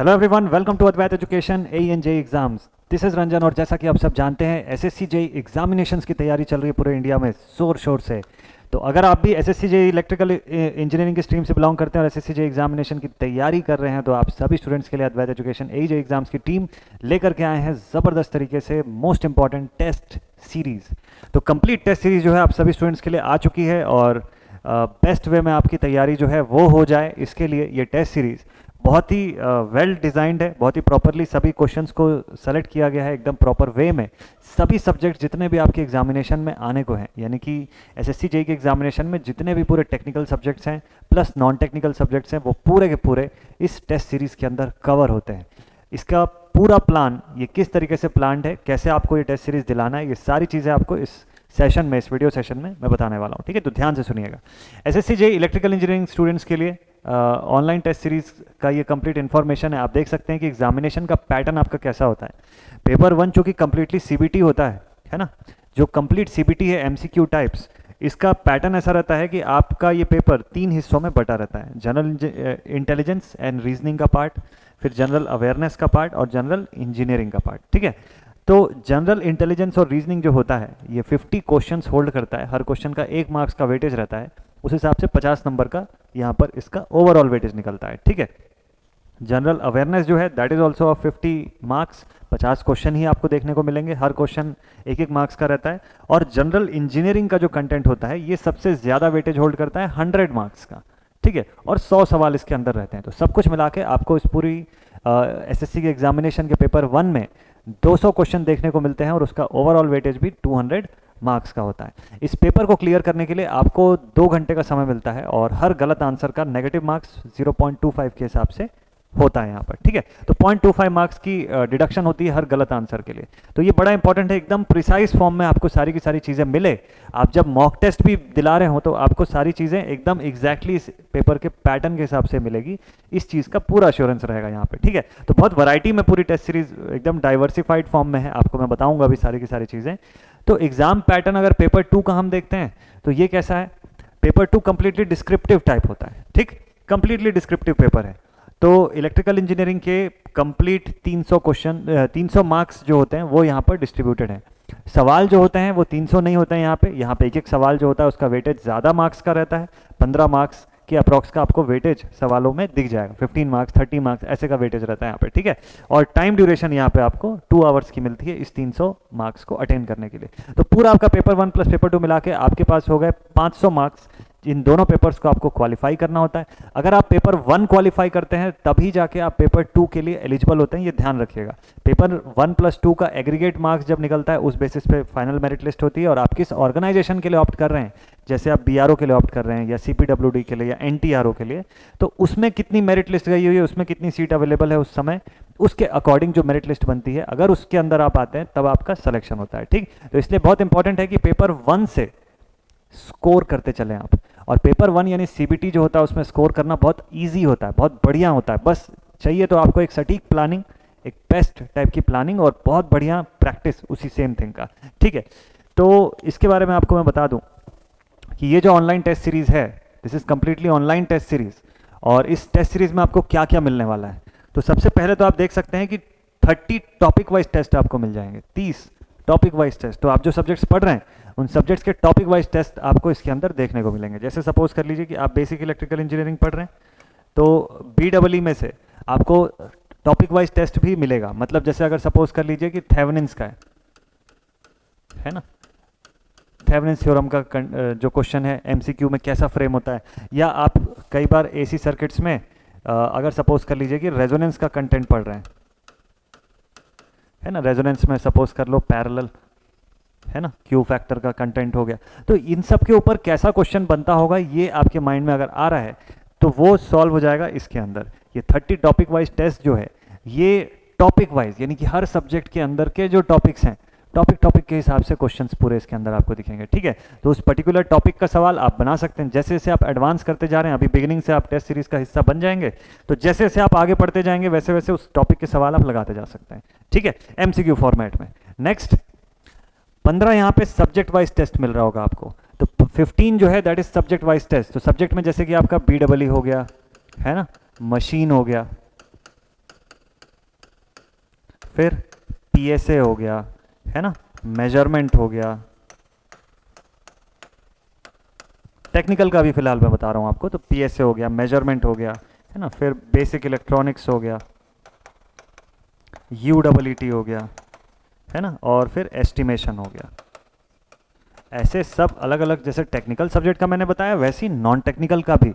Hello everyone, welcome to Advait education A and J exams. This is Ranjan और जैसा कि आप सब जानते हैं एसएससी जेई एग्जामिनेशंस की तैयारी चल रही है पूरे इंडिया में शोर शोर से। तो अगर आप भी एसएससी जेई इलेक्ट्रिकल इंजीनियरिंग की स्ट्रीम से बिलोंग करते हैं और एसएससी जेई एग्जामिनेशन की तैयारी कर रहे हैं तो आप सभी स्टूडेंट्स के लिए अद्वैत एजुकेशन ए जे एग्जाम्स की टीम लेकर के आए हैं ज़बरदस्त तरीके से मोस्ट इंपॉर्टेंट टेस्ट सीरीज़। तो कंप्लीट टेस्ट सीरीज़ जो है आप सभी स्टूडेंट्स के लिए आ चुकी है और बेस्ट वे में आपकी तैयारी जो है वो हो जाए इसके लिए ये टेस्ट सीरीज़ बहुत ही वेल डिज़ाइंड है, बहुत ही प्रॉपरली सभी क्वेश्चंस को सेलेक्ट किया गया है एकदम प्रॉपर वे में। सभी सब्जेक्ट जितने भी आपके एग्जामिनेशन में आने को हैं, यानी कि एसएससी जेई के एग्जामिनेशन में जितने भी पूरे टेक्निकल सब्जेक्ट्स हैं प्लस नॉन टेक्निकल सब्जेक्ट्स हैं वो पूरे के पूरे इस टेस्ट सीरीज़ के अंदर कवर होते हैं। इसका पूरा प्लान ये किस तरीके से प्लान्ड है, कैसे आपको ये टेस्ट सीरीज़ दिलाना है, ये सारी चीज़ें आपको इस सेशन में, इस वीडियो सेशन में मैं बताने वाला हूँ। ठीक है, तो ध्यान से सुनिएगा। SSC JE electrical engineering students के लिए ऑनलाइन टेस्ट सीरीज का ये कंप्लीट इन्फॉर्मेशन है। आप देख सकते हैं कि एग्जामिनेशन का पैटर्न आपका कैसा होता है। पेपर 1 चूँकि कम्प्लीटली सीबीटी होता है ना, जो कंप्लीट सीबीटी है एमसीक्यू टाइप्स, इसका पैटर्न ऐसा रहता है कि आपका ये पेपर 3 हिस्सों में बटा रहता है। जनरल इंटेलिजेंस एंड रीजनिंग का पार्ट, फिर जनरल अवेयरनेस का पार्ट और जनरल इंजीनियरिंग का पार्ट। ठीक है, तो जनरल इंटेलिजेंस और रीजनिंग जो होता है ये 50 क्वेश्चंस होल्ड करता है। हर क्वेश्चन का 1 मार्क्स का वेटेज रहता है, उस हिसाब से 50 नंबर का यहाँ पर इसका ओवरऑल वेटेज निकलता है। ठीक है, जनरल अवेयरनेस जो है that is also of 50 marks, 50 question ही आपको देखने को मिलेंगे, हर क्वेश्चन 1-1 मार्क्स का रहता है। और जनरल इंजीनियरिंग का जो कंटेंट होता है ये सबसे ज़्यादा वेटेज होल्ड करता है 100 मार्क्स का। ठीक है, और 100 सवाल इसके अंदर रहते हैं। तो सब कुछ मिला के आपको इस पूरी एसएससी के एग्जामिनेशन के पेपर 1 में 200 क्वेश्चन देखने को मिलते हैं और उसका ओवरऑल वेटेज भी 200 मार्क्स का होता है। इस पेपर को क्लियर करने के लिए आपको 2 घंटे का समय मिलता है और हर गलत आंसर का नेगेटिव मार्क्स 0.25 के हिसाब से होता है यहाँ पर। ठीक है, तो 0.25 मार्क्स की डिडक्शन होती है हर गलत आंसर के लिए। तो ये बड़ा इंपॉर्टेंट है, एकदम प्रिसाइज फॉर्म में आपको सारी की सारी चीज़ें मिले। आप जब मॉक टेस्ट भी दिला रहे हो तो आपको सारी चीज़ें एकदम एग्जैक्टली इस पेपर के पैटर्न के हिसाब से मिलेगी। इस चीज़ का पूरा अश्योरेंस रहेगा यहाँ पे। ठीक है, तो बहुत वैरायटी में पूरी टेस्ट सीरीज एकदम डाइवर्सिफाइड फॉर्म में है, आपको मैं बताऊंगा अभी सारी की सारी चीज़ें। तो एग्जाम पैटर्न अगर पेपर 2 का हम देखते हैं तो ये कैसा है। पेपर 2 कंप्लीटली डिस्क्रिप्टिव टाइप होता है। ठीक, कंप्लीटली डिस्क्रिप्टिव पेपर है। तो इलेक्ट्रिकल इंजीनियरिंग के कंप्लीट 300 क्वेश्चन 300 मार्क्स जो होते हैं वो यहाँ पर डिस्ट्रीब्यूटेड हैं। सवाल जो होते हैं वो 300 नहीं होते हैं यहाँ पे एक सवाल जो होता है उसका वेटेज ज़्यादा मार्क्स का रहता है। 15 मार्क्स के अप्रॉक्स का आपको वेटेज सवालों में दिख जाएगा। 15 मार्क्स 30 मार्क्स ऐसे का वेटेज रहता है यहाँ पे। ठीक है, और टाइम ड्यूरेशन यहाँ पे आपको 2 आवर्स की मिलती है इस 300 मार्क्स को अटेंड करने के लिए। तो पूरा आपका पेपर 1 प्लस पेपर 2 मिला के आपके पास हो गए 500 मार्क्स। इन दोनों पेपर्स को आपको क्वालिफाई करना होता है। अगर आप पेपर 1 क्वालिफाई करते हैं तभी जाके आप पेपर 2 के लिए एलिजिबल होते हैं, ये ध्यान रखिएगा। पेपर 1 प्लस 2 का एग्रीगेट मार्क्स जब निकलता है उस बेसिस पे फाइनल मेरिट लिस्ट होती है और आप किस ऑर्गेनाइजेशन के लिए ऑप्ट कर रहे हैं, जैसे आप बीआरओ के लिए ऑप्ट कर रहे हैं या सीपीडब्ल्यूडी के लिए या एनटीआरओ के लिए, तो उसमें कितनी मेरिट लिस्ट गई हुई है, उसमें कितनी सीट अवेलेबल है उस समय, उसके अकॉर्डिंग जो मेरिट लिस्ट बनती है, अगर उसके अंदर आप आते हैं तब आपका सिलेक्शन होता है। ठीक, तो इसलिए बहुत इंपॉर्टेंट है कि पेपर 1 से स्कोर करते चलें आप। और पेपर 1 यानी सीबीटी जो होता है उसमें स्कोर करना बहुत इजी होता है, बहुत बढ़िया होता है। बस चाहिए तो आपको एक सटीक प्लानिंग, एक बेस्ट टाइप की प्लानिंग और बहुत बढ़िया प्रैक्टिस उसी सेम थिंग का। ठीक है, तो इसके बारे में आपको मैं बता दूं कि ये जो ऑनलाइन टेस्ट सीरीज़ है this is completely online test series. और इस टेस्ट सीरीज़ में आपको क्या क्या मिलने वाला है, तो सबसे पहले तो आप देख सकते हैं कि 30 टॉपिक वाइज टेस्ट आपको मिल जाएंगे। 30 टॉपिक वाइज टेस्ट, तो आप जो सब्जेक्ट्स पढ़ रहे हैं उन सब्जेक्ट्स के टॉपिक वाइज टेस्ट आपको इसके अंदर देखने को मिलेंगे। जैसे सपोज कर लीजिए कि आप बेसिक इलेक्ट्रिकल इंजीनियरिंग पढ़ रहे हैं तो बीडब्ल्यूई में से आपको टॉपिक वाइज टेस्ट भी मिलेगा। मतलब जैसे अगर सपोज कर लीजिए कि थेवेनिन्स का है ना, थेवेनिन्स थ्योरम का जो क्वेश्चन है एमसीक्यू में कैसा फ्रेम होता है, या आप कई बार एसी सर्किट्स में अगर सपोज कर लीजिए कि रेजोनेंस का कंटेंट पढ़ रहे हैं, है ना, रेजोनेंस में सपोज कर लो पैरेलल, है ना, क्यू फैक्टर का कंटेंट हो गया, तो इन सब के ऊपर कैसा क्वेश्चन बनता होगा ये आपके माइंड में अगर आ रहा है तो वो सॉल्व हो जाएगा इसके अंदर। ये 30 टॉपिक वाइज टेस्ट जो है ये टॉपिक वाइज यानी कि हर सब्जेक्ट के अंदर के जो टॉपिक्स हैं टॉपिक के हिसाब से क्वेश्चंस पूरे इसके अंदर आपको दिखेंगे। ठीक है, तो उस पर्टिकुलर टॉपिक का सवाल आप बना सकते हैं। जैसे जैसे आप एडवांस करते जा रहे हैं, अभी बिगिनिंग से आप टेस्ट सीरीज का हिस्सा बन जाएंगे, तो जैसे जैसे आप आगे पढ़ते जाएंगे वैसे वैसे उस टॉपिक के सवाल आप लगाते जा सकते हैं। ठीक है, एमसीक्यू फॉर्मेट में। नेक्स्ट 15 यहाँ पे सब्जेक्ट वाइज टेस्ट मिल रहा होगा आपको, तो 15 जो है that is subject wise test. तो सब्जेक्ट में जैसे कि आपका बीडब्ल्यू हो गया, है ना, मशीन हो गया, फिर पीएसए हो गया, है ना, मेजरमेंट हो गया, टेक्निकल का भी फिलहाल मैं बता रहा हूँ आपको, तो पीएसए हो गया, मेजरमेंट हो गया, है ना, फिर बेसिक इलेक्ट्रॉनिक्स हो गया, यूडब्ल्यूटी हो गया, है ना, और फिर एस्टिमेशन हो गया। ऐसे सब अलग अलग, जैसे टेक्निकल सब्जेक्ट का मैंने बताया, वैसे ही नॉन टेक्निकल का भी,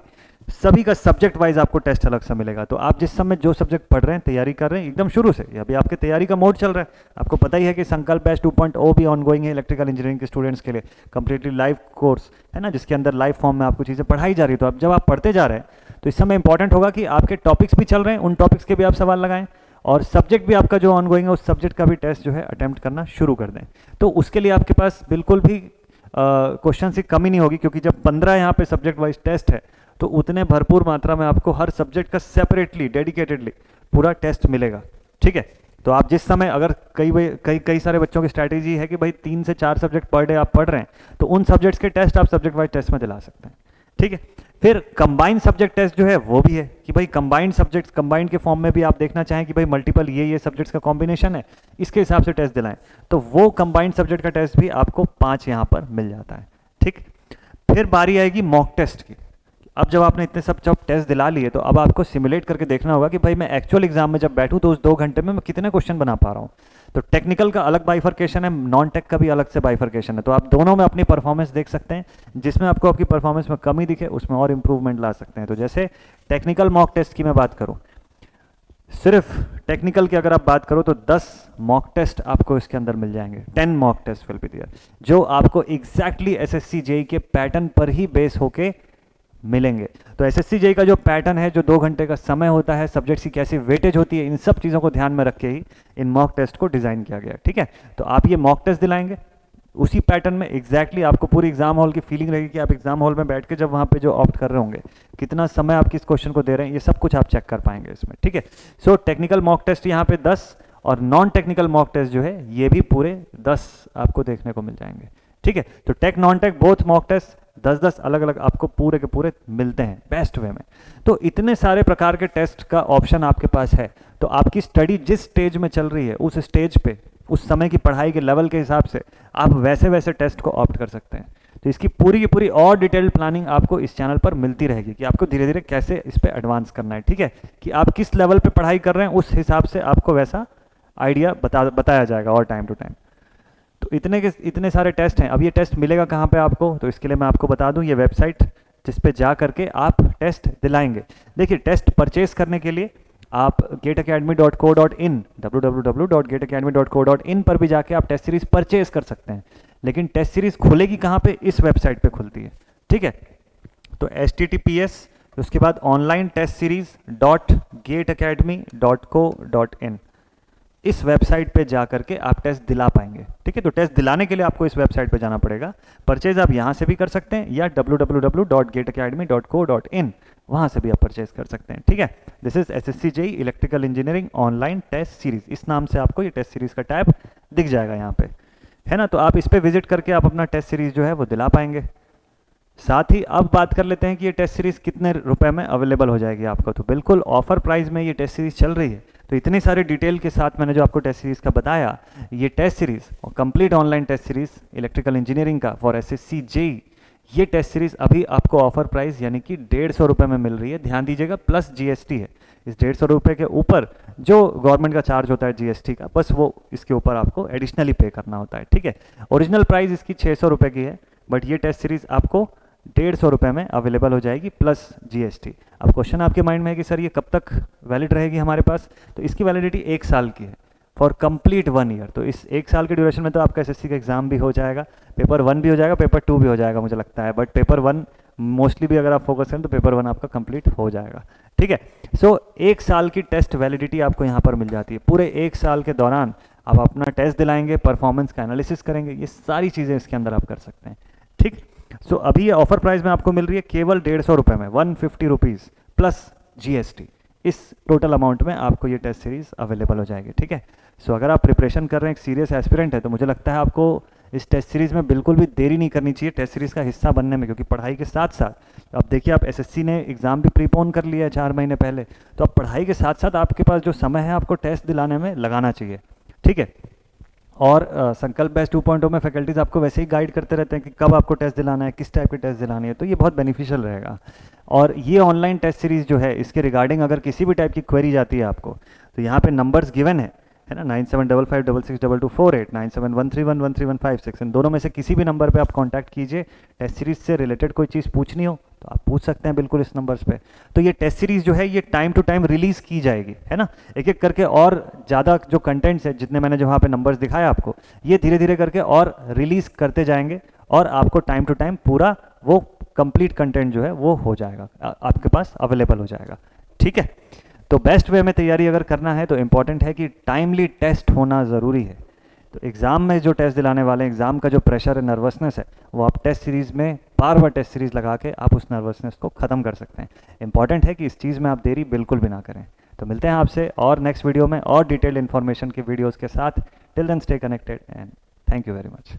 सभी का सब्जेक्ट वाइज आपको टेस्ट अलग से मिलेगा। तो आप जिस समय जो सब्जेक्ट पढ़ रहे हैं, तैयारी कर रहे हैं एकदम शुरू से, अभी आपके तैयारी का मोड चल रहा है, आपको पता ही है कि संकल्प बैच 2.0 भी ऑनगोइंग है इलेक्ट्रिकल इंजीनियरिंग के स्टूडेंट्स के लिए, कंप्लीटली लाइव कोर्स है ना, जिसके अंदर लाइव फॉर्म में आपको चीज़ें पढ़ाई जा रही है। तो अब जब आप पढ़ते जा रहे हैं तो इस समय इंपॉर्टेंट होगा कि आपके टॉपिक्स भी चल रहे हैं, उन टॉपिक्स के भी आप सवाल लगाएं, और सब्जेक्ट भी आपका जो ऑनगोइंग है उस सब्जेक्ट का भी टेस्ट जो है अटेम्प्ट करना शुरू कर दें। तो उसके लिए आपके पास बिल्कुल भी क्वेश्चन की कमी नहीं होगी, क्योंकि जब 15 यहाँ पे सब्जेक्ट वाइज टेस्ट है तो उतने भरपूर मात्रा में आपको हर सब्जेक्ट का सेपरेटली डेडिकेटेडली पूरा टेस्ट मिलेगा। ठीक है, तो आप जिस समय, अगर कई सारे बच्चों की स्ट्रैटेजी है कि भाई 3 से 4 सब्जेक्ट पर डे आप पढ़ रहे हैं, तो उन सब्जेक्ट्स के टेस्ट आप सब्जेक्ट वाइज टेस्ट में दिला सकते हैं। ठीक है, फिर कंबाइंड सब्जेक्ट टेस्ट जो है वो भी है कि भाई कंबाइंड सब्जेक्ट्स, कंबाइंड के फॉर्म में भी आप देखना चाहें कि भाई मल्टीपल ये सब्जेक्ट्स का कॉम्बिनेशन है, इसके हिसाब से टेस्ट दिलाएं, तो वो कंबाइंड सब्जेक्ट का टेस्ट भी आपको 5 यहाँ पर मिल जाता है। ठीक, फिर बारी आएगी मॉक टेस्ट की। अब जब आपने इतने सब जब टेस्ट दिला लिए, तो अब आपको सिमुलेट करके देखना होगा कि भाई मैं एक्चुअल एग्जाम में जब बैठूं तो उस 2 घंटे में मैं कितने क्वेश्चन बना पा रहा हूं। तो टेक्निकल का अलग बाइफर्केशन है, नॉन टेक का भी अलग से बाइफर्केशन है, तो आप दोनों में अपनी परफॉर्मेंस देख सकते हैं, जिसमें आपको आपकी परफॉर्मेंस में कमी दिखे उसमें और इंप्रूवमेंट ला सकते हैं। तो जैसे टेक्निकल मॉक टेस्ट की मैं बात करूँ, सिर्फ टेक्निकल की अगर आप बात करो तो 10 मॉक टेस्ट आपको इसके अंदर मिल जाएंगे, 10 mock test will be there, जो आपको एग्जैक्टली एसएससी जेई के पैटर्न पर ही बेस होके मिलेंगे। तो एसएससी जेई का जो पैटर्न है, जो 2 घंटे का समय होता है, सब्जेक्ट्स की कैसी वेटेज होती है, इन सब चीज़ों को ध्यान में रख के ही इन मॉक टेस्ट को डिज़ाइन किया गया। ठीक है, तो आप ये मॉक टेस्ट दिलाएंगे उसी पैटर्न में, एग्जैक्टली आपको पूरी एग्जाम हॉल की फीलिंग रहेगी कि आप एग्जाम हॉल में बैठ के जब वहाँ पे जो ऑप्ट कर रहे होंगे, कितना समय आप किस क्वेश्चन को दे रहे हैं, ये सब कुछ आप चेक कर पाएंगे इसमें। ठीक है, सो टेक्निकल मॉक टेस्ट यहाँ पे 10 और नॉन टेक्निकल मॉक टेस्ट जो है ये भी पूरे 10 आपको देखने को मिल जाएंगे। ठीक है, तो tech non tech both mock test 10-10 अलग अलग आपको पूरे के पूरे मिलते हैं बेस्ट वे में। तो इतने सारे प्रकार के टेस्ट का ऑप्शन आपके पास है, तो आपकी स्टडी जिस स्टेज में चल रही है उस स्टेज पे, उस समय की पढ़ाई के लेवल के हिसाब से आप वैसे वैसे टेस्ट को ऑप्ट कर सकते हैं। तो इसकी पूरी की पूरी और डिटेल्ड प्लानिंग आपको इस चैनल पर मिलती रहेगी कि आपको धीरे धीरे कैसे इस पर एडवांस करना है। ठीक है, कि आप किस लेवल पे पढ़ाई कर रहे हैं उस हिसाब से आपको वैसा आइडिया बताया जाएगा और टाइम टू टाइम। तो इतने सारे टेस्ट हैं। अब ये टेस्ट मिलेगा कहाँ पे आपको, तो इसके लिए मैं आपको बता दूं, ये वेबसाइट जिस पे जा करके आप टेस्ट दिलाएंगे। देखिए, टेस्ट परचेस करने के लिए आप gateacademy.co.in www.gateacademy.co.in पर भी जाके आप टेस्ट सीरीज परचेज कर सकते हैं, लेकिन टेस्ट सीरीज खुलेगी कहाँ पे, इस वेबसाइट पे खुलती है। ठीक है, तो https उसके बाद ऑनलाइन टेस्ट सीरीज .gateacademy.co.in इस वेबसाइट पे जा करके आप टेस्ट दिला पाएंगे। ठीक है, तो टेस्ट दिलाने के लिए आपको इस वेबसाइट पे जाना पड़ेगा। परचेज आप यहाँ से भी कर सकते हैं या www.gateacademy.co.in वहाँ से भी आप परचेज कर सकते हैं। ठीक है, this is SSC JE electrical engineering online test series, इस नाम से आपको ये टेस्ट सीरीज का टैब दिख जाएगा यहाँ पे, है ना। तो आप इस पर विजिट करके आप अपना टेस्ट सीरीज जो है वो दिला पाएंगे। साथ ही अब बात कर लेते हैं कि ये टेस्ट सीरीज कितने रुपए में अवेलेबल हो जाएगी आपको। तो बिल्कुल ऑफर प्राइस में ये टेस्ट सीरीज चल रही है। तो इतनी सारी डिटेल के साथ मैंने जो आपको टेस्ट सीरीज का बताया, ये टेस्ट सीरीज और complete online test series electrical engineering का फॉर एसएससी जेई, ये टेस्ट सीरीज अभी आपको ऑफर प्राइस यानी कि 150 रुपये में मिल रही है। ध्यान दीजिएगा, प्लस जीएसटी है। इस 150 रुपये के ऊपर जो गवर्नमेंट का चार्ज होता है जीएसटी का, बस वो इसके ऊपर आपको एडिशनली पे करना होता है। ठीक है, ओरिजिनल प्राइस इसकी 600 रुपये की है, बट ये टेस्ट सीरीज आपको 150 रुपये में अवेलेबल हो जाएगी प्लस जीएसटी। अब क्वेश्चन आपके माइंड में है कि सर ये कब तक वैलिड रहेगी हमारे पास, तो इसकी वैलिडिटी 1 साल की है फॉर कंप्लीट 1 ईयर। तो इस 1 साल के ड्यूरेशन में तो आपका एसएससी का एग्जाम भी हो जाएगा, पेपर 1 भी हो जाएगा, पेपर 2 भी हो जाएगा मुझे लगता है, बट पेपर 1 मोस्टली भी अगर आप फोकस करें तो पेपर 1 आपका कंप्लीट हो जाएगा। ठीक है, सो 1 साल की टेस्ट वैलिडिटी आपको यहाँ पर मिल जाती है। पूरे 1 साल के दौरान आप अपना टेस्ट दिलाएंगे, परफॉर्मेंस का एनालिसिस करेंगे, ये सारी चीज़ें इसके अंदर आप कर सकते हैं। ठीक, सो अभी ये ऑफर प्राइस में आपको मिल रही है केवल 150 रुपये में, 150 रुपीज़ प्लस जीएसटी। इस टोटल अमाउंट में आपको ये टेस्ट सीरीज अवेलेबल हो जाएगी। ठीक है, सो अगर आप प्रिपरेशन कर रहे हैं, एक सीरियस एस्पिरेंट है, तो मुझे लगता है आपको इस टेस्ट सीरीज में बिल्कुल भी देरी नहीं करनी चाहिए टेस्ट सीरीज का हिस्सा बनने में, क्योंकि पढ़ाई के साथ साथ अब देखिए, आप एसएससी ने एग्जाम भी प्रीपोन कर लिया है 4 महीने पहले, तो अब पढ़ाई के साथ साथ आपके पास जो समय है आपको टेस्ट दिलाने में लगाना चाहिए। ठीक है। और संकल्प बैच 2.0 में फैकल्टीज आपको वैसे ही गाइड करते रहते हैं कि कब आपको टेस्ट दिलाना है, किस टाइप के टेस्ट दिलानी है, तो ये बहुत बेनिफिशियल रहेगा। और ये ऑनलाइन टेस्ट सीरीज़ जो है, इसके रिगार्डिंग अगर किसी भी टाइप की क्वेरी जाती है आपको, तो यहाँ पे नंबर्स गिवन है ना, 9755662248, 9713113156, इन दोनों में से किसी भी नंबर पे आप कांटेक्ट कीजिए। टेस्ट सीरीज से रिलेटेड कोई चीज़ पूछनी हो तो आप पूछ सकते हैं बिल्कुल इस नंबर्स पे। तो ये टेस्ट सीरीज जो है ये टाइम टू टाइम रिलीज़ की जाएगी, है ना, एक एक करके। और ज़्यादा जो कंटेंट्स है, जितने मैंने जो वहाँ पे नंबर्स दिखाए आपको, ये धीरे धीरे करके और रिलीज़ करते जाएंगे, और आपको टाइम टू टाइम पूरा वो कंप्लीट कंटेंट जो है वो हो जाएगा, आपके पास अवेलेबल हो जाएगा। ठीक है। तो बेस्ट वे में तैयारी अगर करना है तो इम्पॉर्टेंट है कि टाइमली टेस्ट होना ज़रूरी है। तो एग्ज़ाम में जो टेस्ट दिलाने वाले हैं, एग्ज़ाम का जो प्रेशर है, नर्वसनेस है, वो आप टेस्ट सीरीज़ में बार बार टेस्ट सीरीज़ लगा के आप उस नर्वसनेस को ख़त्म कर सकते हैं। इंपॉर्टेंट है कि इस चीज़ में आप देरी बिल्कुल भी ना करें। तो मिलते हैं आपसे और नेक्स्ट वीडियो में और डिटेल्ड इन्फॉर्मेशन के वीडियोज़ के साथ। Till then stay connected and thank you very much.